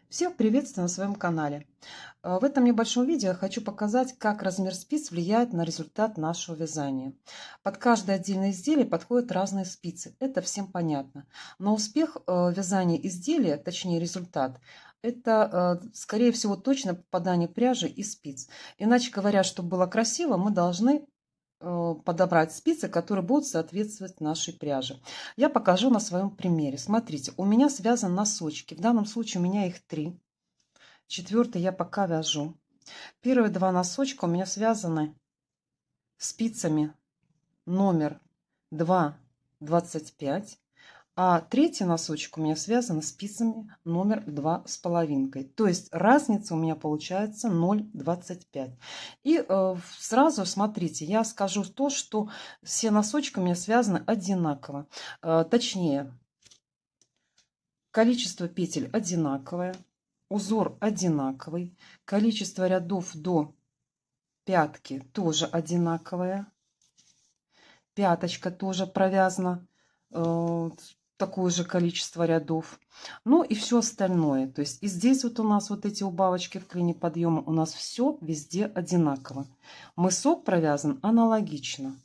Всех приветствую на своем канале. В этом небольшом видео я хочу показать, как размер спиц влияет на результат нашего вязания. Под каждое отдельное изделие подходят разные спицы, это всем понятно. Но успех вязания изделия, точнее результат, это, скорее всего, точное попадание пряжи и спиц. Иначе говоря, чтобы было красиво, мы должны подобрать спицы, которые будут соответствовать нашей пряже. Я покажу на своем примере. Смотрите, у меня связаны носочки. В данном случае у меня их 3. Четвертый я пока вяжу. Первые 2 носочка у меня связаны спицами номер 2,25. А третий носочек у меня связан спицами номер 2,5. То есть разница у меня получается 0,25. И сразу смотрите, я скажу то, что все носочки у меня связаны одинаково. Точнее, количество петель одинаковое, узор одинаковый, количество рядов до пятки тоже одинаковое. Пяточка тоже провязана такое же количество рядов. Ну и все остальное. То есть и здесь вот у нас вот эти убавочки в клине подъема, у нас все везде одинаково. Мысок провязан аналогично.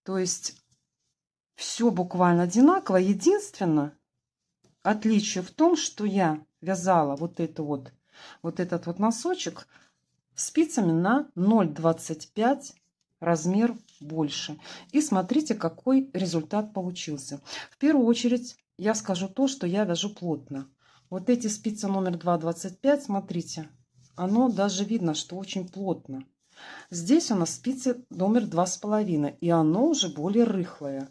То есть все буквально одинаково. Единственное отличие в том, что я вязала вот этот вот носочек спицами на 0,25 размер больше. И смотрите, какой результат получился. В первую очередь я скажу то, что я вяжу плотно. Вот эти спицы номер 2,25, смотрите, оно даже видно, что очень плотно. Здесь у нас спицы номер 2,5, и оно уже более рыхлое.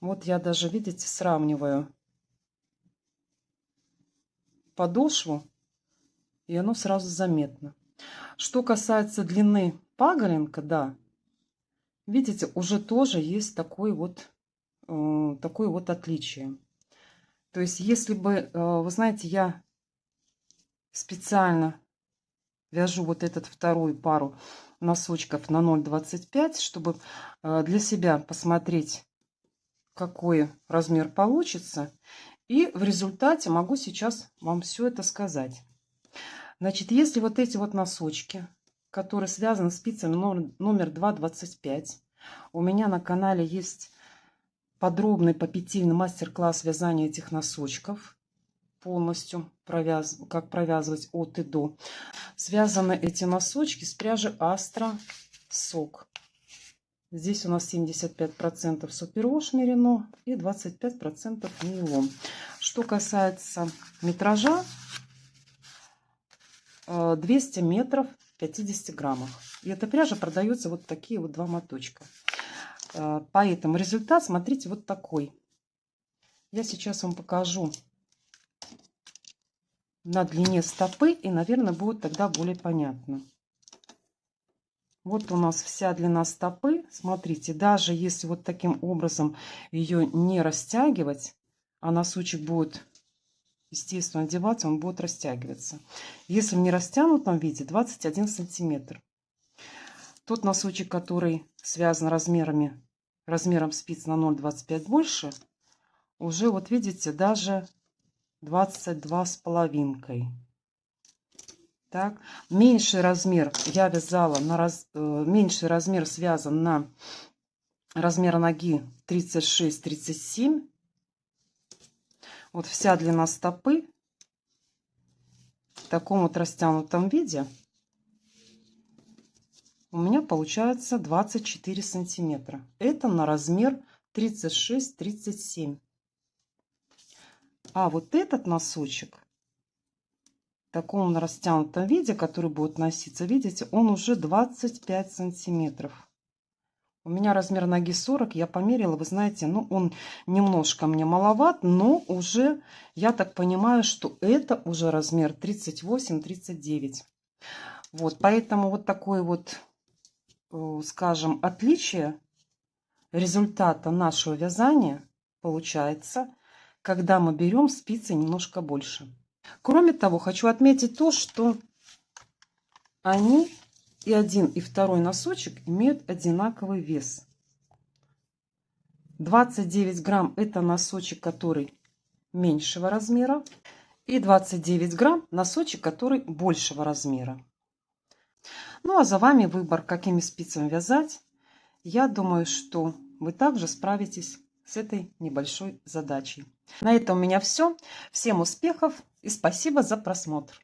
Вот я даже, видите, сравниваю подошву, и оно сразу заметно. Что касается длины паголенка, да, видите, уже тоже есть такое вот отличие. То есть, если бы, вы знаете, я специально вяжу вот этот вторую пару носочков на 0,25, чтобы для себя посмотреть, какой размер получится. И в результате могу сейчас вам все это сказать. Значит, если вот эти вот носочки, которые связаны спицами номер 2,25, у меня на канале есть подробный попетельный мастер-класс вязания этих носочков. Полностью как провязывать от и до. Связаны эти носочки с пряжи Астра Сок. Здесь у нас 75% супервош мерино и 25% нейлон. Что касается метража, 200 метров 50 граммах. И эта пряжа продается вот такие вот 2 моточка. Поэтому результат, смотрите, вот такой. Я сейчас вам покажу на длине стопы, и, наверное, будет тогда более понятно. Вот у нас вся длина стопы. Смотрите, даже если вот таким образом ее не растягивать, а носочек будет, естественно, одеваться, он будет растягиваться. Если в нерастянутом виде 21 сантиметр. Тот носочек, который связан размером спиц на 0,25 больше, уже вот видите, даже 22,5. Так, меньший размер я вязала меньший размер связан на размер ноги 36-37. Вот вся длина стопы в таком вот растянутом виде у меня получается 24 сантиметра. Это на размер 36-37. А вот этот носочек в таком растянутом виде, который будет носиться, видите, он уже 25 сантиметров. У меня размер ноги 40, я померила, вы знаете, ну он немножко мне маловат, но уже, я так понимаю, что это уже размер 38-39. Вот, поэтому вот такое вот, скажем, отличие результата нашего вязания получается, когда мы берем спицы немножко больше. Кроме того, хочу отметить то, что они и один, и второй носочек имеют одинаковый вес. 29 грамм это носочек, который меньшего размера. И 29 грамм носочек, который большего размера. Ну а за вами выбор, какими спицами вязать. Я думаю, что вы также справитесь с этой небольшой задачей. На этом у меня все. Всем успехов и спасибо за просмотр.